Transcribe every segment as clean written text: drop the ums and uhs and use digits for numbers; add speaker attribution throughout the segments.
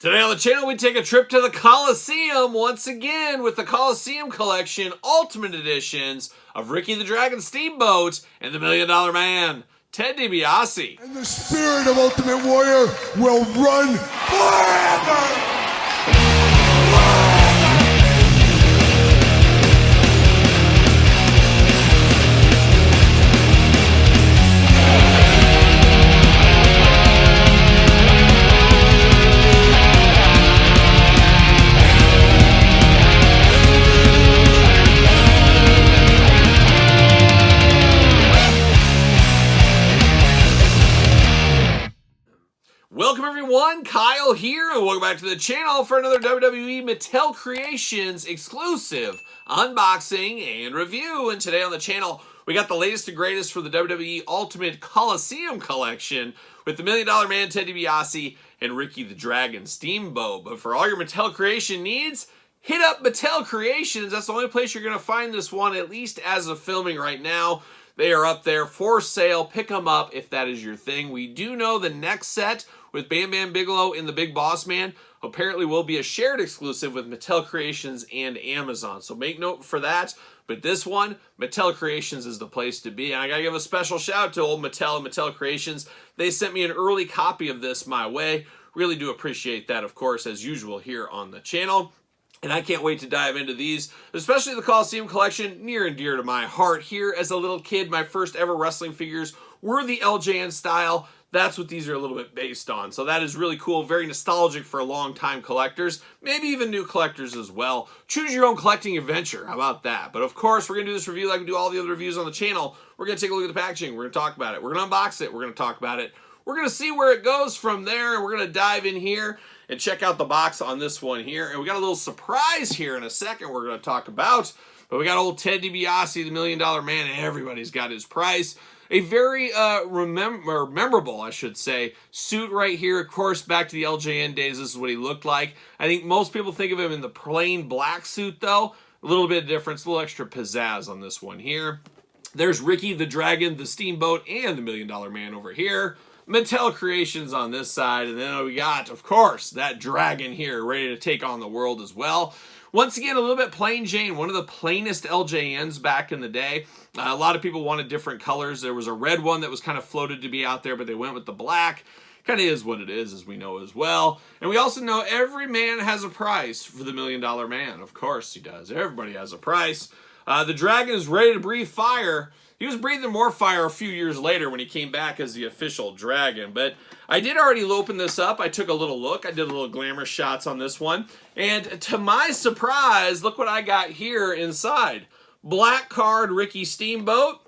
Speaker 1: Today on the channel, we take a trip to the Coliseum once again with the Coliseum Collection Ultimate Editions of Ricky the Dragon Steamboat and the $1 Million Man, Ted Dibiase.
Speaker 2: And the spirit of Ultimate Warrior will run forever!
Speaker 1: Welcome everyone, Kyle here, and welcome back to the channel for another WWE Mattel Creations exclusive unboxing and review. And today on the channel, we got the latest and greatest for the WWE Ultimate Coliseum Collection with the $1 Million Man, Ted Dibiase, and Ricky the Dragon Steamboat. But for all your Mattel creation needs, hit up Mattel Creations. That's the only place you're going to find this one, at least as of filming right now. They are up there for sale. Pick them up if that is your thing. We do know the next set with Bam Bam Bigelow and the Big Boss Man apparently will be a shared exclusive with Mattel Creations and Amazon. So make note for that. But this one, Mattel Creations is the place to be. And I gotta give a special shout out to old Mattel and Mattel Creations. They sent me an early copy of this my way. Really do appreciate that, of course, as usual here on the channel. And I can't wait to dive into these, especially the Coliseum Collection, near and dear to my heart. Here, as a little kid, my first ever wrestling figures were the LJN style. That's what these are a little bit based on. So that is really cool, very nostalgic for long-time collectors, maybe even new collectors as well. Choose your own collecting adventure. How about that? But of course, we're going to do this review like we do all the other reviews on the channel. We're going to take a look at the packaging. We're going to talk about it. We're going to unbox it. We're going to talk about it. We're going to see where it goes from there, and we're going to dive in here and check out the box on this one here. And we got a little surprise here in a second we're going to talk about. But we got old Ted Dibiase, the $1 Million Man, and everybody's got his price. A very memorable, I should say, suit right here. Of course, back to the LJN days, this is what he looked like. I think most people think of him in the plain black suit, though. A little bit of difference, a little extra pizzazz on this one here. There's Ricky the Dragon, the Steamboat, and the $1 Million Man over here. Mattel Creations on this side, and then we got, of course, that dragon here ready to take on the world as well. Once again, a little bit plain Jane, one of the plainest LJNs back in the day. A lot of people wanted different colors. There was a red one that was kind of floated to be out there, but they went with the black. Kind of is what it is, as we know as well. And we also know every man has a price for the $1 Million Man. Of course he does. Everybody has a price. The dragon is ready to breathe fire. He was breathing more fire a few years later when he came back as the official dragon. But I did already open this up. I took a little look. I did a little glamour shots on this one. And to my surprise, look what I got here inside. Black card, Ricky Steamboat.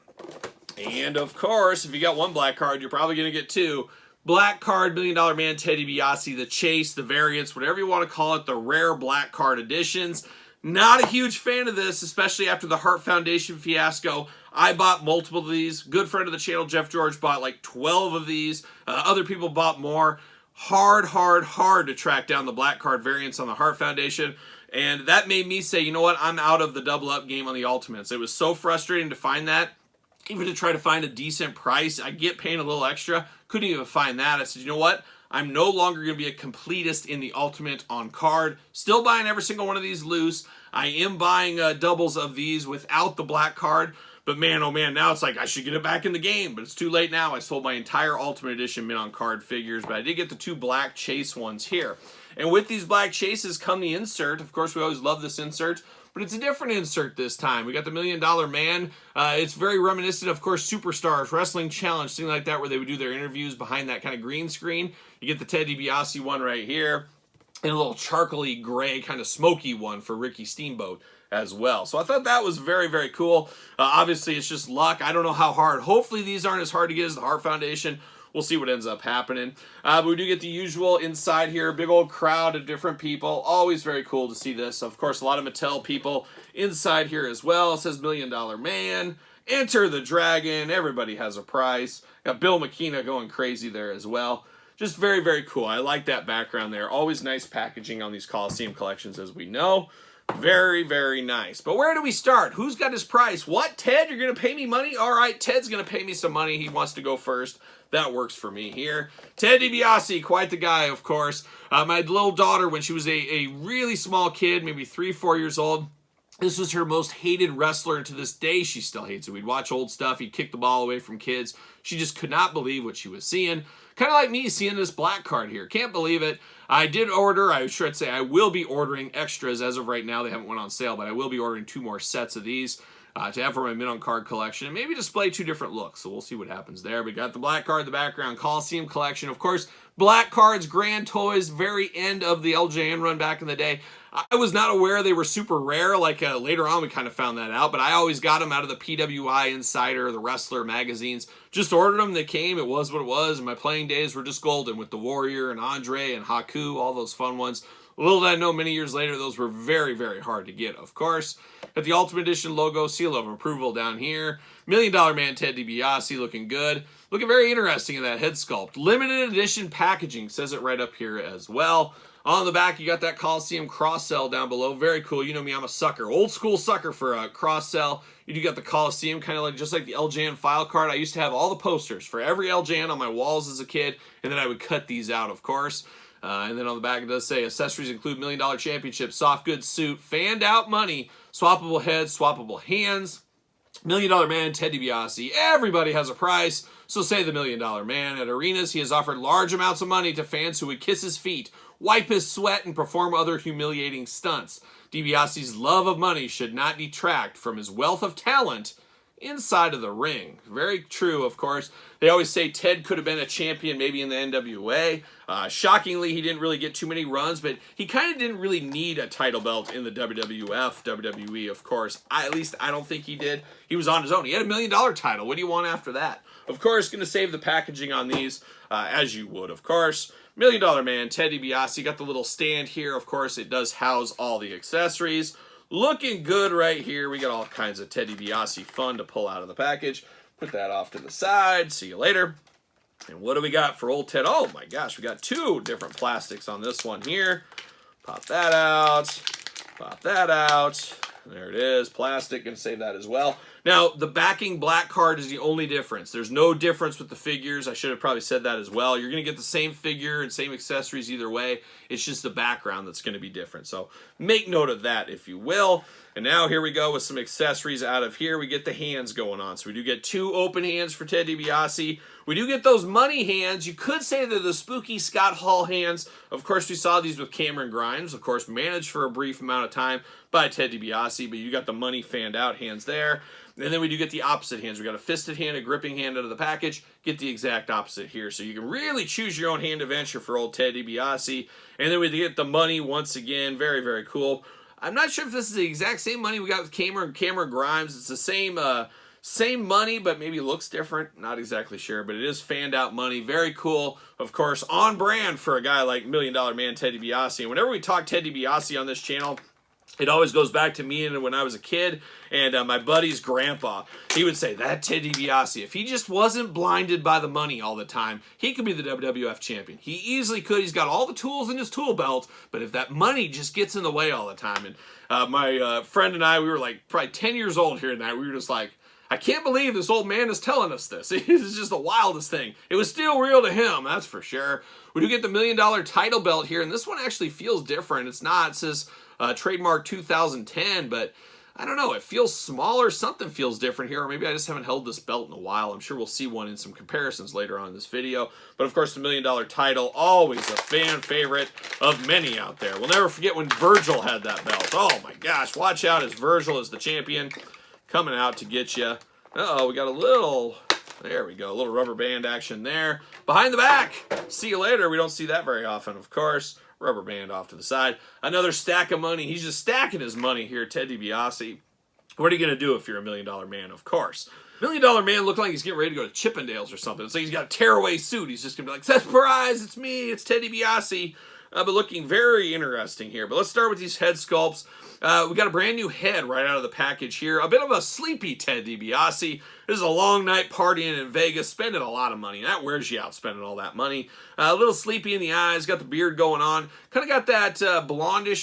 Speaker 1: And of course, if you got one black card, you're probably going to get two. Black card, $1 Million Man, Ted Dibiase, the chase, the variants, whatever you want to call it, the rare black card editions. Not a huge fan of this, especially after the Heart Foundation fiasco. I bought multiple of these. Good friend of the channel, Jeff George, bought like 12 of these. Other people bought more. Hard to track down the black card variants on the Heart Foundation. And that made me say, you know what, I'm out of the double up game on the Ultimates. It was so frustrating to find that. Even to try to find a decent price, I get paying a little extra. Couldn't even find that. I said, you know what? I'm no longer going to be a completist in the Ultimate on card. Still buying every single one of these loose. I am buying doubles of these without the black card. But man, oh man, now it's like I should get it back in the game. But it's too late now. I sold my entire Ultimate Edition mint on card figures. But I did get the two black chase ones here. And with these black chases come the insert. Of course, we always love this insert. But it's a different insert this time. We got the $1 Million Man. It's very reminiscent, of course, Superstars, Wrestling Challenge, things like that, where they would do their interviews behind that kind of green screen. You get the Ted DiBiase one right here, and a little charcoaly gray, kind of smoky one for Ricky Steamboat as well. So I thought that was very cool. Obviously, it's just luck. I don't know how hard. Hopefully, these aren't as hard to get as the Heart Foundation. We'll see what ends up happening. But we do get the usual inside here. Big old crowd of different people. Always very cool to see this. Of course, a lot of Mattel people inside here as well. It says $1 Million Man. Enter the Dragon. Everybody has a price. Got Bill McKenna going crazy there as well. Just very cool. I like that background there. Always nice packaging on these Coliseum collections, as we know. Very, very nice. But where do we start? Who's got his price? What? Ted, you're going to pay me money? All right, Ted's going to pay me some money. He wants to go first. That works for me here. Ted Dibiase, quite the guy, of course. My little daughter, when she was a really small kid, maybe 3, 4 years old, this was her most hated wrestler, and to this day, she still hates it. We'd watch old stuff. He'd kick the ball away from kids. She just could not believe what she was seeing. Kind of like me seeing this black card here. Can't believe it. I did order, I should say, I will be ordering extras as of right now. They haven't went on sale, but I will be ordering 2 more sets of these to have for my mid-on card collection and maybe display 2 different looks. So we'll see what happens there. We got the black card, the background, Coliseum collection. Of course, black cards, grand toys, very end of the LJN run back in the day. I was not aware they were super rare. Like later on, we kind of found that out. But I always got them out of the PWI Insider, the Wrestler magazines. Just ordered them. They came. It was what it was. And my playing days were just golden with the Warrior and Andre and Haku, all those fun ones. Little did I know, many years later, those were very, very hard to get, of course. Got the Ultimate Edition logo, seal of approval down here. $1 Million Man Ted Dibiase looking good. Looking very interesting in that head sculpt. Limited edition packaging, says it right up here as well. On the back, you got that Coliseum cross-sell down below. Very cool. You know me, I'm a sucker. Old school sucker for a cross-sell. You do got the Coliseum, kind of like just like the LJN file card. I used to have all the posters for every LJN on my walls as a kid, and then I would cut these out, of course. And then on the back, it does say accessories include $1 Million Championship, soft goods suit, fanned out money, swappable heads, swappable hands. $1 Million Man, Ted Dibiase. Everybody has a price, so say the $1 Million Man. At arenas, he has offered large amounts of money to fans who would kiss his feet, wipe his sweat, and perform other humiliating stunts. Dibiase's love of money should not detract from his wealth of talent inside of the ring. Very true, of course. They always say Ted could have been a champion maybe in the NWA. Shockingly, he didn't really get too many runs, but he kind of didn't really need a title belt in the WWF, WWE, of course. At least I don't think he did. He was on his own. He had $1 Million title. What do you want after that? Of course, going to save the packaging on these, as you would, of course. $1 Million Man, Ted Dibiase. Got the little stand here. Of course, it does house all the accessories. Looking good right here. We got all kinds of Ted Dibiase fun to pull out of the package. Put that off to the side. See you later. And what do we got for old Ted? Oh my gosh, we got 2 different plastics on this one here. Pop that out. Pop that out. There it is. Plastic. Gonna save that as well. Now, the backing black card is the only difference. There's no difference with the figures. I should have probably said that as well. You're going to get the same figure and same accessories either way. It's just the background that's going to be different. So make note of that, if you will. And now here we go with some accessories out of here. We get the hands going on. So we do get 2 open hands for Ted Dibiase. We do get those money hands. You could say they're the spooky Scott Hall hands. Of course, we saw these with Cameron Grimes. Of course, managed for a brief amount of time by Ted Dibiase. But you got the money fanned out hands there. And then we do get the opposite hands. We got a fisted hand, a gripping hand out of the package. Get the exact opposite here. So you can really choose your own hand adventure for old Ted Dibiase. And then we get the money once again. Very, very cool. I'm not sure if this is the exact same money we got with Cameron Grimes. It's the same money, but maybe looks different. Not exactly sure, but it is fanned out money. Very cool. Of course, on brand for a guy like $1 Million Man Ted Dibiase. And whenever we talk Ted Dibiase on this channel, it always goes back to me and when I was a kid and my buddy's grandpa. He would say, that Ted Dibiase, if he just wasn't blinded by the money all the time, he could be the WWF champion. He easily could. He's got all the tools in his tool belt, but if that money just gets in the way all the time. And my friend and I, we were like probably 10 years old here and that. We were just like, I can't believe this old man is telling us this. It is just the wildest thing. It was still real to him, that's for sure. We do get the $1 Million title belt here, and this one actually feels different. It's not. It says trademark 2010, but I don't know. It feels smaller. Something feels different here, or maybe I just haven't held this belt in a while. I'm sure we'll see one in some comparisons later on in this video. But of course, the $1 Million title, always a fan favorite of many out there. We'll never forget when Virgil had that belt. Oh my gosh, watch out as Virgil is the champion coming out to get you. Uh-oh, we got a little, there we go, a little rubber band action there. Behind the back, see you later. We don't see that very often, of course. Rubber band off to the side. Another stack of money. He's just stacking his money here, Ted Dibiase. What are you going to do if you're $1 Million Man, of course? $1 Million Man looked like he's getting ready to go to Chippendales or something. It's like he's got a tearaway suit. He's just going to be like, surprise, it's me, it's Ted Dibiase. but looking very interesting here. But let's start with these head sculpts. We got a brand new head right out of the package here. A bit of a sleepy Ted DiBiase. This is a long night partying in Vegas, spending a lot of money. That wears you out, spending all that money. A little sleepy in the eyes, got the beard going on. Kind of got that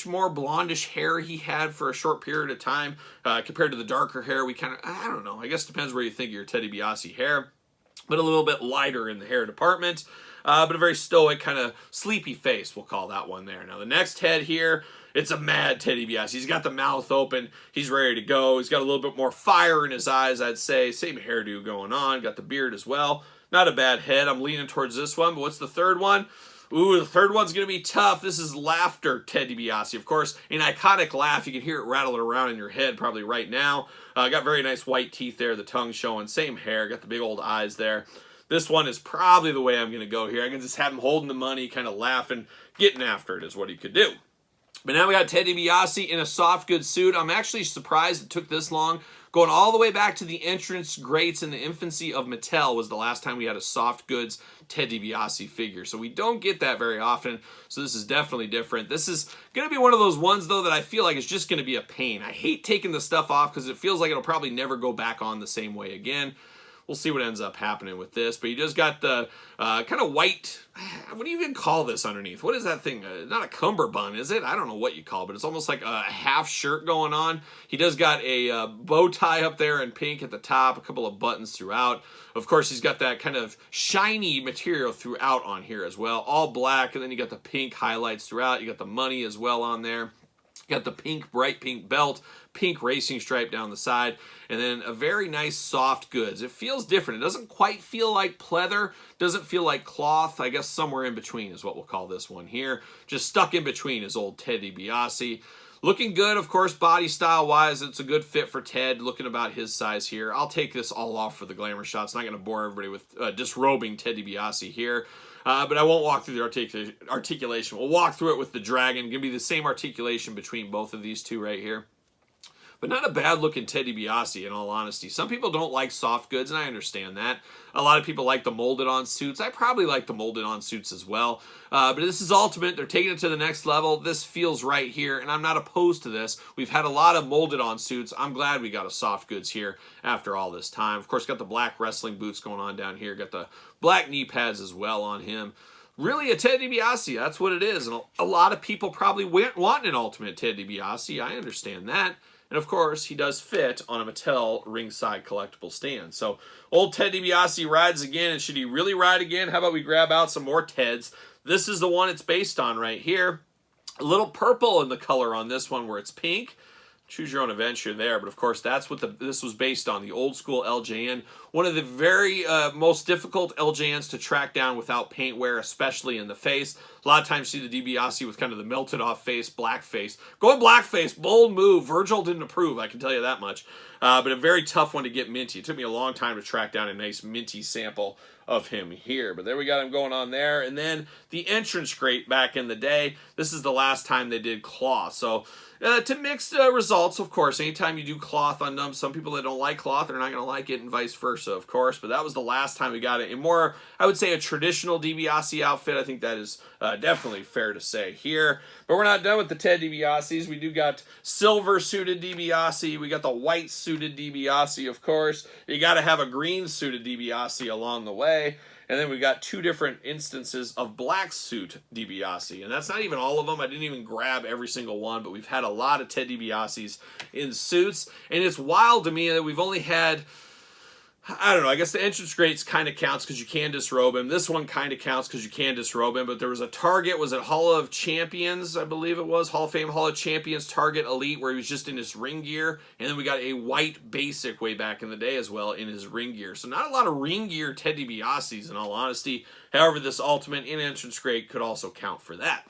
Speaker 1: more blondish hair he had for a short period of time compared to the darker hair. We kind of, I don't know, I guess it depends where you think of your Ted DiBiase hair, but a little bit lighter in the hair department. But a very stoic, kind of sleepy face, we'll call that one there. Now, the next head here, it's a mad Ted DiBiase. He's got the mouth open. He's ready to go. He's got a little bit more fire in his eyes, I'd say. Same hairdo going on. Got the beard as well. Not a bad head. I'm leaning towards this one, but what's the third one? Ooh, the third one's going to be tough. This is Laughter Ted DiBiase. Of course, an iconic laugh. You can hear it rattling around in your head probably right now. Got very nice white teeth there. The tongue showing. Same hair. Got the big old eyes there. This one is probably the way I'm going to go here. I can just have him holding the money, kind of laughing, getting after it is what he could do. But now we got Ted DiBiase in a soft goods suit. I'm actually surprised it took this long. Going all the way back to the entrance greats in the infancy of Mattel was the last time we had a soft goods Ted DiBiase figure. So we don't get that very often. So this is definitely different. This is going to be one of those ones, though, that I feel like is just going to be a pain. I hate taking the stuff off because it feels like it'll probably never go back on the same way again. We'll see what ends up happening with this. But he just got the kind of white, what do you even call this underneath? What is that thing? Not a cummerbund, is it? I don't know what you call it, but it's almost like a half shirt going on. He does got a bow tie up there in pink at the top, a couple of buttons throughout. Of course, he's got that kind of shiny material throughout on here as well. All black, and then you got the pink highlights throughout. You got the money as well on there. You got the pink, bright pink belt, pink racing stripe down the side, and then a very nice soft goods. It feels different. It doesn't quite feel like pleather, doesn't feel like cloth. I guess somewhere in between is what we'll call this one here. Just stuck in between is old Ted DiBiase. Looking good, of course, body style-wise. It's a good fit for Ted, looking about his size here. I'll take this all off for the glamour shots. Not going to bore everybody with disrobing Ted DiBiase here. But I won't walk through the articulation. We'll walk through it with the dragon. Going to be the same articulation between both of these two right here. But not a bad-looking Ted DiBiase, in all honesty. Some people don't like soft goods, and I understand that. A lot of people like the molded-on suits. I probably like the molded-on suits as well. But this is Ultimate. They're taking it to the next level. This feels right here, and I'm not opposed to this. We've had a lot of molded-on suits. I'm glad we got a soft goods here after all this time. Of course, got the black wrestling boots going on down here. Got the black knee pads as well on him. Really a Ted DiBiase, that's what it is. And a lot of people probably want an Ultimate Ted DiBiase. I understand that. And of course, he does fit on a Mattel ringside collectible stand. So, old Ted DiBiase rides again, and should he really ride again? How about we grab out some more Teds? This is the one it's based on right here. A little purple in the color on this one where it's pink. Choose your own adventure there, but of course that's what this was based on, the old school LJN. One of the very most difficult LJNs to track down without paint wear, especially in the face. A lot of times you see the DiBiase with kind of the melted off face, black face. Going black face, bold move. Virgil didn't approve, I can tell you that much. But a very tough one to get minty. It took me a long time to track down a nice minty sample of him here. But there we got him going on there. And then the entrance grate back in the day. This is the last time they did cloth. So to mixed results, of course. Anytime you do cloth on them, some people that don't like cloth are not going to like it, and vice versa, of course. But that was the last time we got it in more, I would say, a traditional DiBiase outfit. I think that is definitely fair to say here. But we're not done with the Ted DiBiases. We do got silver suited DiBiase. We got the white suited DiBiase, of course. You got to have a green suited DiBiase along the way. And then we got two different instances of black suit DiBiase. And that's not even all of them. I didn't even grab every single one, but we've had a lot of Ted DiBiases in suits. And it's wild to me that we've only had, I don't know, I guess the entrance grates kind of counts because you can disrobe him. This one kind of counts because you can disrobe him. But there was a Target, was it Hall of Champions, I believe it was, Hall of Fame, Hall of Champions, Target Elite, where he was just in his ring gear. And then we got a white basic way back in the day as well in his ring gear. So not a lot of ring gear Ted DiBiases in all honesty. However, this Ultimate in entrance grate could also count for that.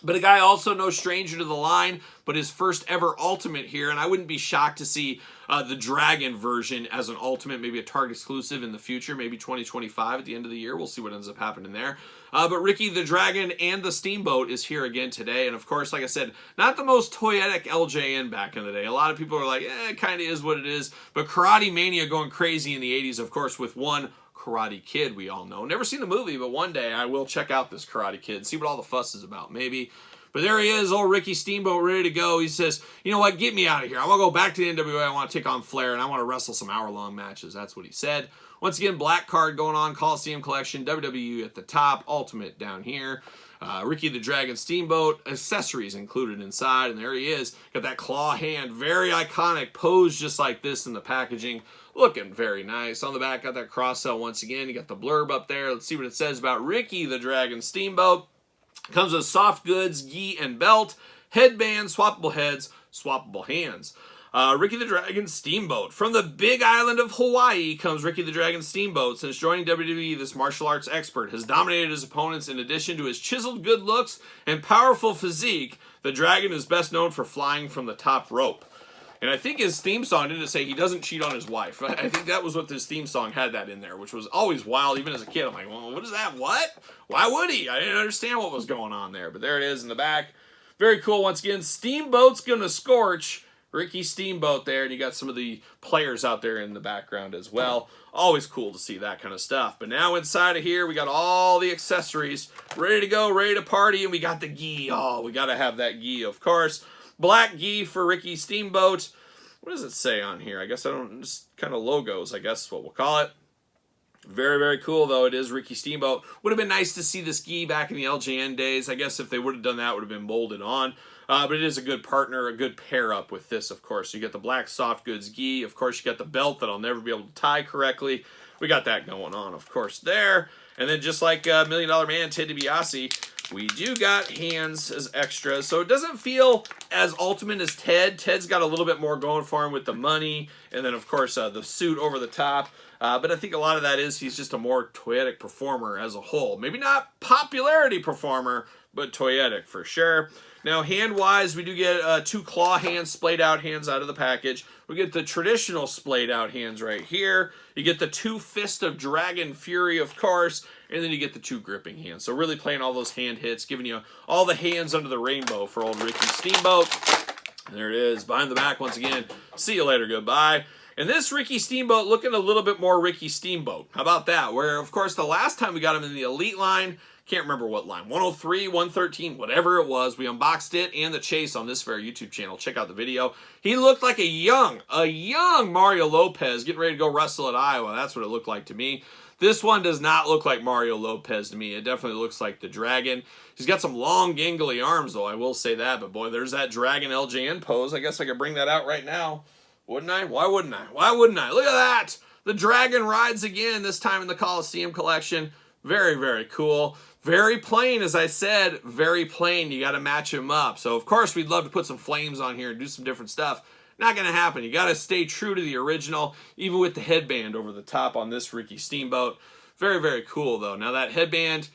Speaker 1: But a guy also no stranger to the line, but his first ever Ultimate here, and I wouldn't be shocked to see the Dragon version as an Ultimate, maybe a Target exclusive in the future, maybe 2025 at the end of the year. We'll see what ends up happening there. But Ricky the Dragon and the Steamboat is here again today, and of course, like I said, not the most toyetic LJN back in the day. A lot of people are like, it kind of is what it is, but Karate Mania going crazy in the 80s, of course, with one Karate Kid we all know. Never seen the movie, but one day I will check out this Karate Kid, see what all the fuss is about, maybe. But there he is, old Ricky Steamboat, ready to go. He says, you know what, get me out of here. I want to go back to the NWA. I want to take on Flair, and I want to wrestle some hour-long matches. That's what he said. Once again, black card going on, Coliseum Collection, WWE at the top, Ultimate down here. Ricky the Dragon Steamboat, accessories included inside, and there he is. Got that claw hand, very iconic, posed just like this in the packaging. Looking very nice. On the back, got that cross sell once again. You got the blurb up there. Let's see what it says about Ricky the Dragon Steamboat. Comes with soft goods, gi and belt, headband, swappable heads, swappable hands. Ricky the Dragon Steamboat. From the big island of Hawaii comes Ricky the Dragon Steamboat. Since joining WWE, this martial arts expert has dominated his opponents. In addition to his chiseled good looks and powerful physique, the Dragon is best known for flying from the top rope. And I think his theme song didn't say he doesn't cheat on his wife. I think that was what this theme song had that in there, which was always wild, even as a kid. I'm like, well, what is that? What? Why would he? I didn't understand what was going on there. But there it is in the back. Very cool. Once again, Steamboat's gonna scorch. Ricky Steamboat there, and you got some of the players out there in the background as well. Always cool to see that kind of stuff. But now inside of here, we got all the accessories ready to go, ready to party, and we got the gi. Oh, we got to have that gi, of course. Black gi for Ricky Steamboat. What does it say on here? I guess I don't, just kind of logos, I guess is what we'll call it. Very, very cool, though. It is Ricky Steamboat. Would have been nice to see this gi back in the LJN days. I guess if they would have done that, it would have been molded on. But it is a good partner, a good pair-up with this, of course. So you get the black soft goods gi. Of course, you got the belt that I'll never be able to tie correctly. We got that going on, of course, there. And then just like Million Dollar Man, Ted DiBiase, we do got hands as extras. So it doesn't feel as ultimate as Ted. Ted's got a little bit more going for him with the money. And then, of course, the suit over the top. But I think a lot of that is he's just a more toyetic performer as a whole. Maybe not popularity performer, but toyetic for sure. Now, hand-wise, we do get 2 claw hands, splayed-out hands out of the package. We get the traditional splayed-out hands right here. You get the 2 Fist of Dragon Fury, of course, and then you get the 2 gripping hands. So really playing all those hand hits, giving you all the hands under the rainbow for old Ricky Steamboat. And there it is, behind the back once again. See you later, goodbye. And this Ricky Steamboat looking a little bit more Ricky Steamboat. How about that? Where, of course, the last time we got him in the Elite line, can't remember what line, 103, 113, whatever it was. We unboxed it and the chase on this very YouTube channel. Check out the video. He looked like a young Mario Lopez getting ready to go wrestle at Iowa. That's what it looked like to me. This one does not look like Mario Lopez to me. It definitely looks like the Dragon. He's got some long, gangly arms, though. I will say that. But, boy, there's that Dragon LJN pose. I guess I could bring that out right now. Wouldn't I? Why wouldn't I? Why wouldn't I? Look at that! The Dragon rides again, this time in the Coliseum collection. Very, very cool. Very plain, as I said, very plain. You got to match him up. So, of course, we'd love to put some flames on here and do some different stuff. Not going to happen. You got to stay true to the original, even with the headband over the top on this Ricky Steamboat. Very, very cool, though. Now, that headband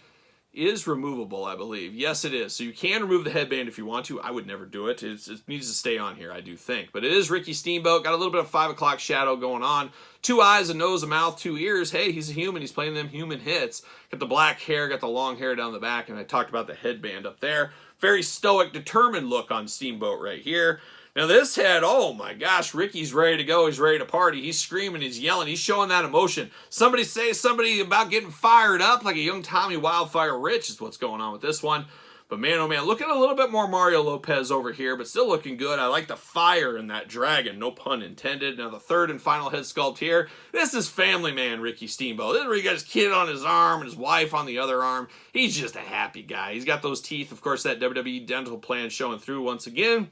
Speaker 1: is removable, I believe. Yes, it is. So you can remove the headband if you want to. I would never do it. It needs to stay on here, I do think. But it is Ricky Steamboat. Got a little bit of 5 o'clock shadow going on. 2 eyes, a nose, a mouth, 2 ears. Hey, he's a human. He's playing them human hits. Got the black hair, got the long hair down the back, and I talked about the headband up there. Very stoic, determined look on Steamboat right here. Now this head, oh my gosh, Ricky's ready to go. He's ready to party. He's screaming, he's yelling, he's showing that emotion. Somebody say somebody about getting fired up like a young Tommy Wildfire Rich is what's going on with this one. But man, oh man, looking a little bit more Mario Lopez over here, but still looking good. I like the fire in that dragon, no pun intended. Now the third and final head sculpt here. This is Family Man Ricky Steamboat. This is where he got his kid on his arm and his wife on the other arm. He's just a happy guy. He's got those teeth, of course, that WWE dental plan showing through once again.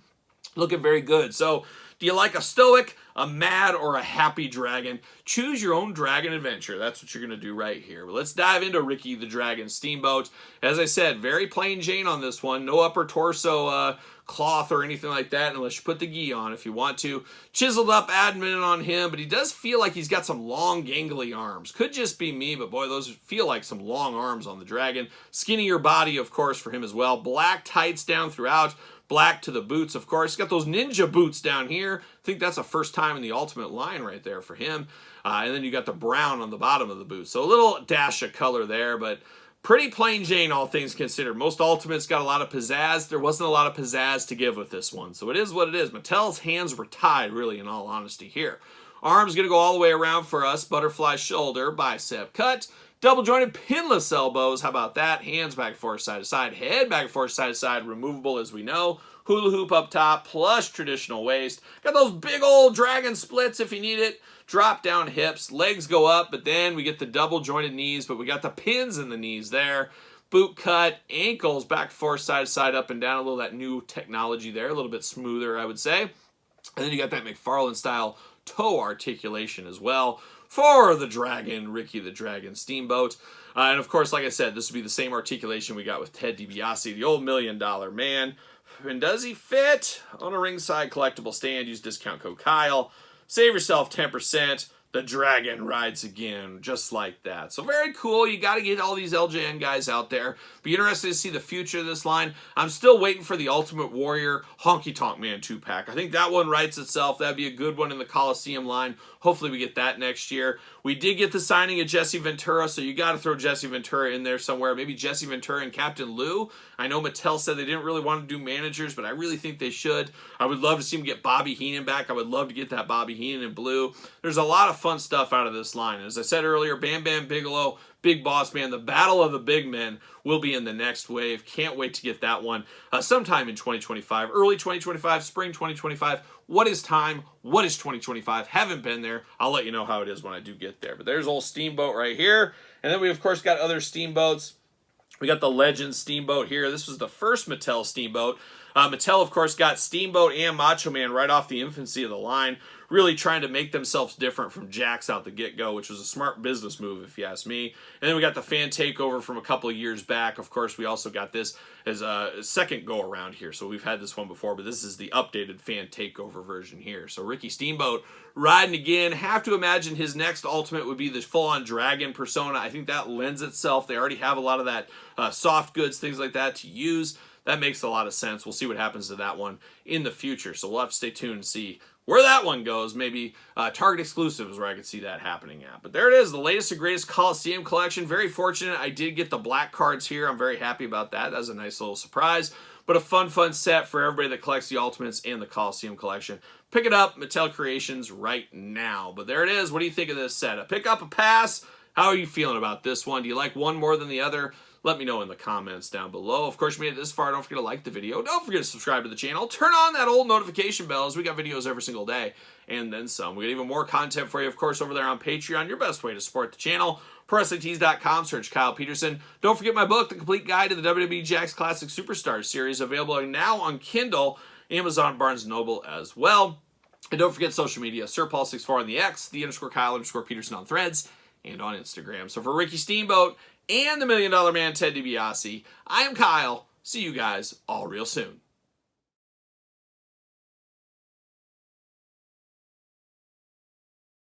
Speaker 1: Looking very good. So, do you like a stoic, a mad, or a happy dragon? Choose your own dragon adventure. That's what you're going to do right here. But let's dive into Ricky the Dragon Steamboat. As I said, very plain Jane on this one. No upper torso cloth or anything like that unless you put the gi on if you want to. Chiseled up admin on him, but he does feel like he's got some long gangly arms. Could just be me, but boy, those feel like some long arms on the dragon. Skinnier body, of course, for him as well. Black tights down throughout. Black to the boots, of course. He's got those ninja boots down here. I think that's the first time in the Ultimate line right there for him. And then you got the brown on the bottom of the boot. So a little dash of color there, but pretty plain Jane, all things considered. Most Ultimates got a lot of pizzazz. There wasn't a lot of pizzazz to give with this one. So it is what it is. Mattel's hands were tied, really, in all honesty here. Arm's going to go all the way around for us. Butterfly shoulder, bicep cut. Double jointed pinless elbows. How about that? Hands back and forth, side to side. Head back and forth, side to side. Removable as we know. Hula hoop up top, plush traditional waist. Got those big old dragon splits if you need it. Drop down hips. Legs go up, but then we get the double jointed knees, but we got the pins in the knees there. Boot cut, ankles back, forth, side to side, up and down. A little of that new technology there. A little bit smoother, I would say. And then you got that McFarlane style toe articulation as well for the Dragon, Ricky the Dragon Steamboat. And of course, like I said, this would be the same articulation we got with Ted DiBiase, the old $1 Million Man. And does he fit on a ringside collectible stand? Use discount code Kyle. Save yourself 10%. The Dragon rides again, just like that. So very cool. You got to get all these LJN guys out there. Be interested to see the future of this line. I'm still waiting for the Ultimate Warrior Honky Tonk Man 2-pack. I think that one writes itself. That'd be a good one in the Coliseum line. Hopefully we get that next year. We did get the signing of Jesse Ventura, so you got to throw Jesse Ventura in there somewhere. Maybe Jesse Ventura and Captain Lou. I know Mattel said they didn't really want to do managers, but I really think they should. I would love to see him get Bobby Heenan back. I would love to get that Bobby Heenan in blue. There's a lot of fun stuff out of this line. As I said earlier, Bam Bam Bigelow, Big Boss Man, the Battle of the Big Men will be in the next wave. Can't wait to get that one sometime in 2025. Early 2025, spring 2025. What is time? What is 2025? Haven't been there. I'll let you know how it is when I do get there. But there's old Steamboat right here. And then we, of course, got other Steamboats. We got the Legend Steamboat here. This was the first Mattel Steamboat. Mattel, of course, got Steamboat and Macho Man right off the infancy of the line, really trying to make themselves different from Jakks out the get-go, which was a smart business move, if you ask me. And then we got the fan takeover from a couple of years back. Of course, we also got this as a second go-around here. So we've had this one before, but this is the updated fan takeover version here. So Ricky Steamboat riding again. Have to imagine his next Ultimate would be the full-on Dragon persona. I think that lends itself. They already have a lot of that soft goods, things like that to use. That makes a lot of sense. We'll see what happens to that one in the future. So we'll have to stay tuned and see where that one goes. Maybe Target exclusive is where I could see that happening at. But there it is, the latest and greatest Coliseum collection. Very fortunate I did get the black cards here. I'm very happy about that. That was a nice little surprise. But a fun set for everybody that collects the Ultimates and the Coliseum collection. Pick it up, Mattel Creations, right now. But there it is. What do you think of this set? A pick up, a pass? How are you feeling about this one? Do you like one more than the other? Let me know in the comments down below. Of course, you made it this far. Don't forget to like the video. Don't forget to subscribe to the channel. Turn on that old notification bell as we got videos every single day and then some. We got even more content for you, of course, over there on Patreon. Your best way to support the channel. ProWrestlingTees.com. Search Kyle Peterson. Don't forget my book, The Complete Guide to the WWE Jakks Classic Superstars series, available now on Kindle, Amazon, Barnes & Noble as well. And don't forget social media. SirPaul64 on the X, _Kyle_Peterson on Threads, and on Instagram. So for Ricky Steamboat and the $1 Million Man, Ted DiBiase, I am Kyle. See you guys all real soon.